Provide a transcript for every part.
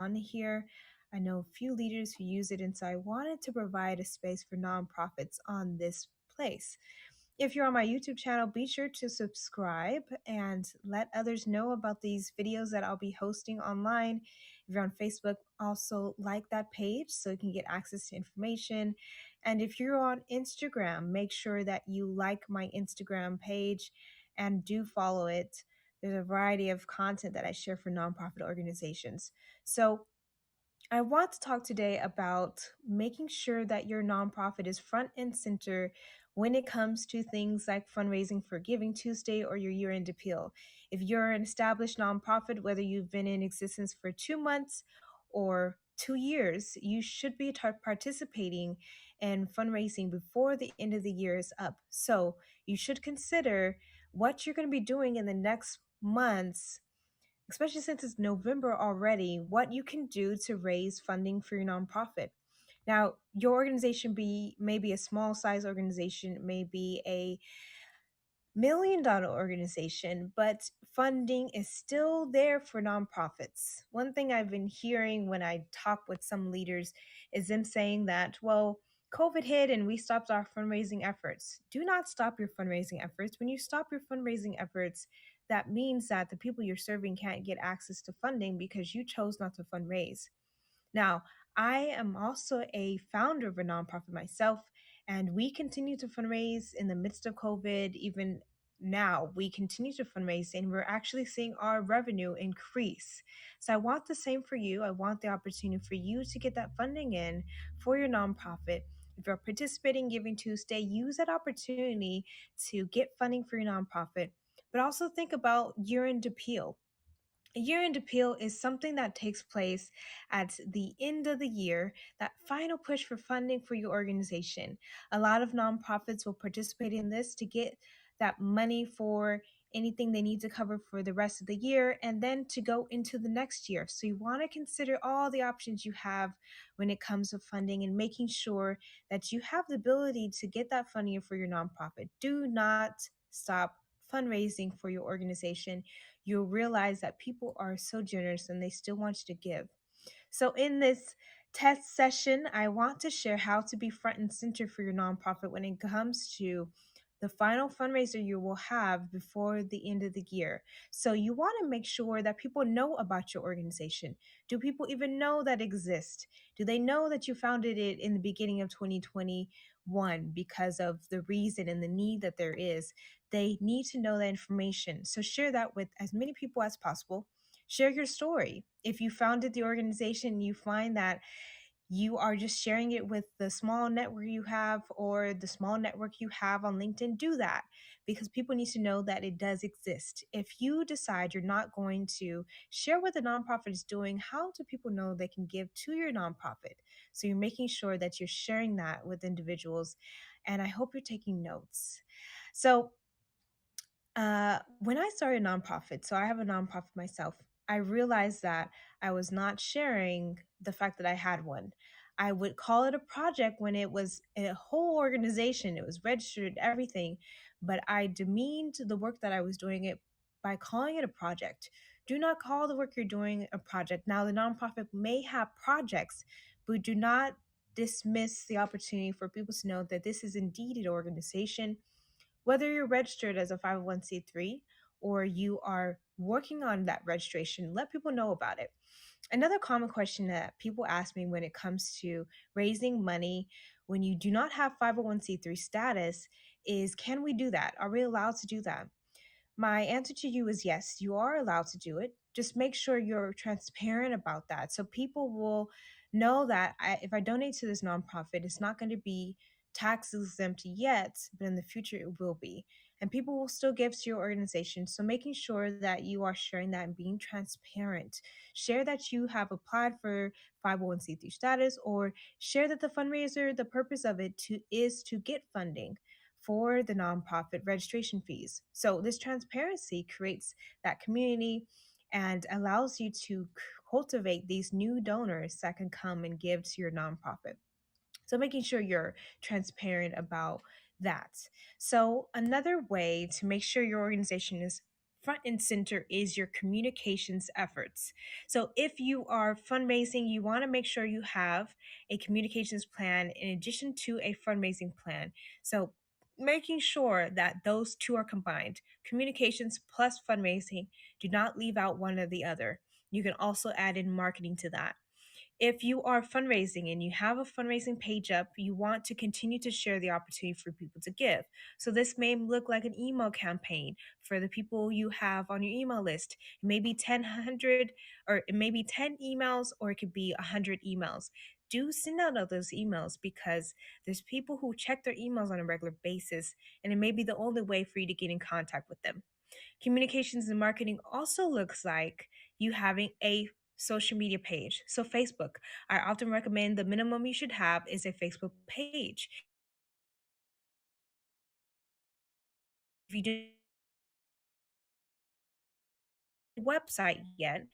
on here. I know a few leaders who use it, and so I wanted to provide a space for nonprofits on this place. If you're on my YouTube channel, be sure to subscribe and let others know about these videos that I'll be hosting online. If you're on Facebook, also like that page so you can get access to information. And if you're on Instagram, make sure that you like my Instagram page and do follow it. There's a variety of content that I share for nonprofit organizations. So I want to talk today about making sure that your nonprofit is front and center when it comes to things like fundraising for Giving Tuesday or your year-end appeal. If you're an established nonprofit, whether you've been in existence for 2 months or 2 years, you should be participating in fundraising before the end of the year is up. So you should consider what you're going to be doing in the next months, especially since it's November already, what you can do to raise funding for your nonprofit. Now, your organization may be a small size organization, may be a $1 million organization, but funding is still there for nonprofits. One thing I've been hearing when I talk with some leaders is them saying that, well, COVID hit and we stopped our fundraising efforts. Do not stop your fundraising efforts. When you stop your fundraising efforts, that means that the people you're serving can't get access to funding because you chose not to fundraise. Now, I am also a founder of a nonprofit myself, and we continue to fundraise in the midst of COVID. Even now, we continue to fundraise, and we're actually seeing our revenue increase. So I want the same for you. I want the opportunity for you to get that funding in for your nonprofit. If you're participating in Giving Tuesday, use that opportunity to get funding for your nonprofit. But also think about Yearend Appeal. A year-end appeal is something that takes place at the end of the year, that final push for funding for your organization. A lot of nonprofits will participate in this to get that money for anything they need to cover for the rest of the year and then to go into the next year. So you want to consider all the options you have when it comes to funding and making sure that you have the ability to get that funding for your nonprofit. Do not stop fundraising for your organization. You'll realize that people are so generous and they still want you to give. So, in this test session, I want to share how to be front and center for your nonprofit when it comes to the final fundraiser you will have before the end of the year. So, you want to make sure that people know about your organization. Do people even know that exists? Do they know that you founded it in the beginning of 2021 because of the reason and the need that there is? They need to know that information. So, share that with as many people as possible. Share your story. If you founded the organization, you find that you are just sharing it with the small network you have or the small network you have on LinkedIn, do that because people need to know that it does exist. If you decide you're not going to share what the nonprofit is doing, how do people know they can give to your nonprofit? So you're making sure that you're sharing that with individuals, and I hope you're taking notes. So when I started a nonprofit, so I have a nonprofit myself, I realized that I was not sharing the fact that I had one. I would call it a project when it was a whole organization, it was registered, everything, but I demeaned the work that I was doing it by calling it a project. Do not call the work you're doing a project. Now, the nonprofit may have projects, but do not dismiss the opportunity for people to know that this is indeed an organization. Whether you're registered as a 501c3 or you are working on that registration, let people know about it. Another common question that people ask me when it comes to raising money when you do not have 501c3 status is, can we do that? Are we allowed to do that? My answer to you is yes, you are allowed to do it. Just make sure you're transparent about that so people will know that if I donate to this nonprofit, it's not going to be tax exempt yet, but in the future it will be. And people will still give to your organization. So making sure that you are sharing that and being transparent. Share that you have applied for 501c3 status, or share that the fundraiser, the purpose of it is to get funding for the nonprofit registration fees. So this transparency creates that community and allows you to cultivate these new donors that can come and give to your nonprofit. So making sure you're transparent about that. So another way to make sure your organization is front and center is your communications efforts. So if you are fundraising, you want to make sure you have a communications plan in addition to a fundraising plan. So making sure that those two are combined, communications plus fundraising, do not leave out one or the other. You can also add in marketing to that. If you are fundraising and you have a fundraising page up, you want to continue to share the opportunity for people to give. So this may look like an email campaign for the people you have on your email list. It may be 10, 100, or it may be 10 emails, or it could be 100 emails. Do send out those emails because there's people who check their emails on a regular basis, and it may be the only way for you to get in contact with them. Communications and marketing also looks like you having a social media page. So, Facebook, I often recommend the minimum you should have is a Facebook page. If you do a website yet,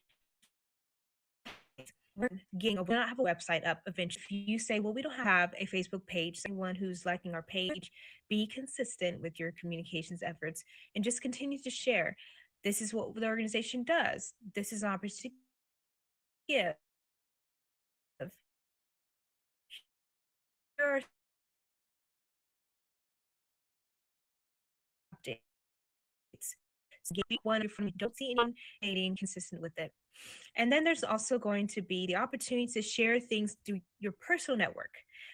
we're getting, we don't have a website up eventually. If you say, well, we don't have a Facebook page, anyone who's liking our page, be consistent with your communications efforts and just continue to share. This is what the organization does. This is an opportunity to give. Here are updates. So get one from you don't see anyone dating consistent with it. And then there's also going to be the opportunity to share things through your personal network.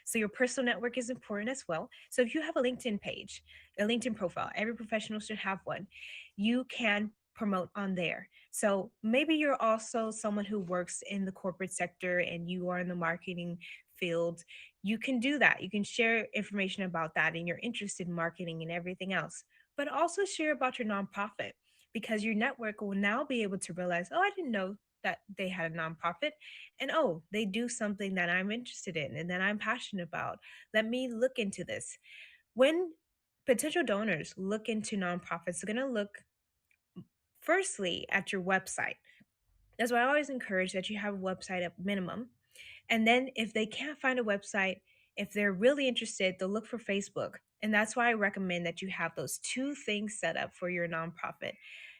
So your personal network is important as well. So if you have a LinkedIn page, a LinkedIn profile, every professional should have one. You can promote on there. So maybe you're also someone who works in the corporate sector and you are in the marketing field. You can do that. You can share information about that and you're interested in marketing and everything else, but also share about your nonprofit because your network will now be able to realize, oh, I didn't know that they had a nonprofit. And oh, they do something that I'm interested in and that I'm passionate about. Let me look into this. When potential donors look into nonprofits, they're going to look firstly at your website. That's why I always encourage that you have a website at minimum. And then if they can't find a website, if they're really interested, they'll look for Facebook. And that's why I recommend that you have those two things set up for your nonprofit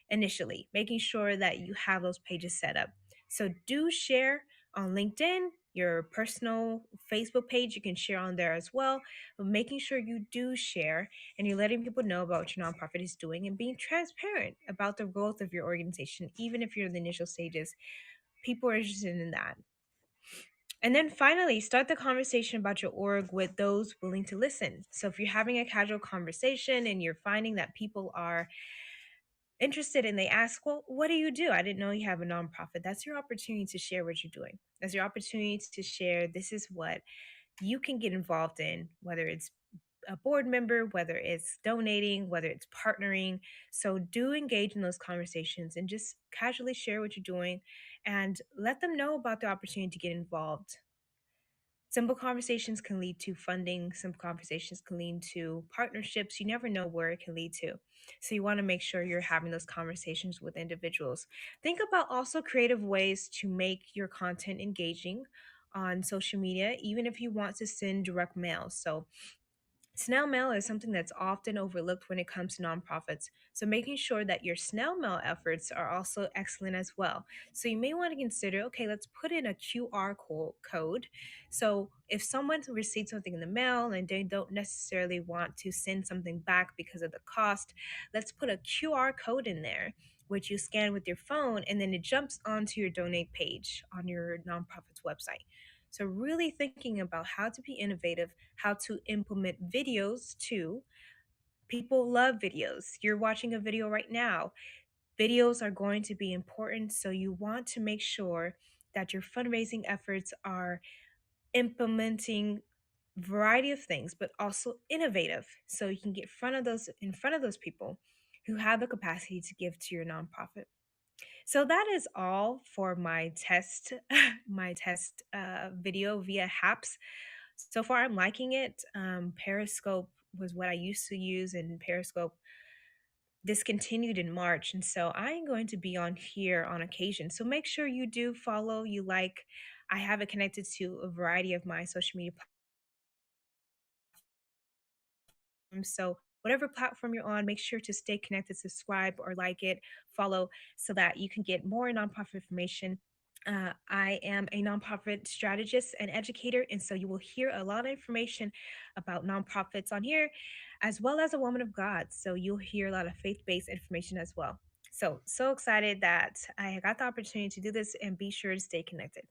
initially, making sure that you have those pages set up. So do share on LinkedIn, your personal Facebook page, you can share on there as well, but making sure you do share and you're letting people know about what your nonprofit is doing and being transparent about the growth of your organization, even if you're in the initial stages. People are interested in that. And then finally, start the conversation about your org with those willing to listen. So if you're having a casual conversation and you're finding that people are interested and they ask, well, what do you do? I didn't know you have a nonprofit. That's your opportunity to share what you're doing. That's your opportunity to share this is what you can get involved in, whether it's a board member, whether it's donating, whether it's partnering. So do engage in those conversations and just casually share what you're doing and let them know about the opportunity to get involved. Simple conversations can lead to funding, simple conversations can lead to partnerships. You never know where it can lead to. So you want to make sure you're having those conversations with individuals. Think about also creative ways to make your content engaging on social media, even if you want to send direct mail. So snail mail is something that's often overlooked when it comes to nonprofits. So, making sure that your snail mail efforts are also excellent as well. So, you may want to consider okay, let's put in a QR code. So, if someone receives something in the mail and they don't necessarily want to send something back because of the cost, let's put a QR code in there, which you scan with your phone, and then it jumps onto your donate page on your nonprofit's website. So, really thinking about how to be innovative, how to implement videos too. People love videos. You're watching a video right now. Videos are going to be important. So, you want to make sure that your fundraising efforts are implementing variety of things but also innovative so you can get in front of those people who have the capacity to give to your nonprofit. So that is all for my test, my test video via HAPS. So far, I'm liking it. Periscope was what I used to use, and Periscope discontinued in March. And so I am going to be on here on occasion. So make sure you do follow, you like. I have it connected to a variety of my social media platforms. So whatever platform you're on, make sure to stay connected, subscribe or like it, follow, so that you can get more nonprofit information. I am a nonprofit strategist and educator, and so you will hear a lot of information about nonprofits on here, as well as a woman of God. So you'll hear a lot of faith based information as well. So excited that I got the opportunity to do this, and be sure to stay connected.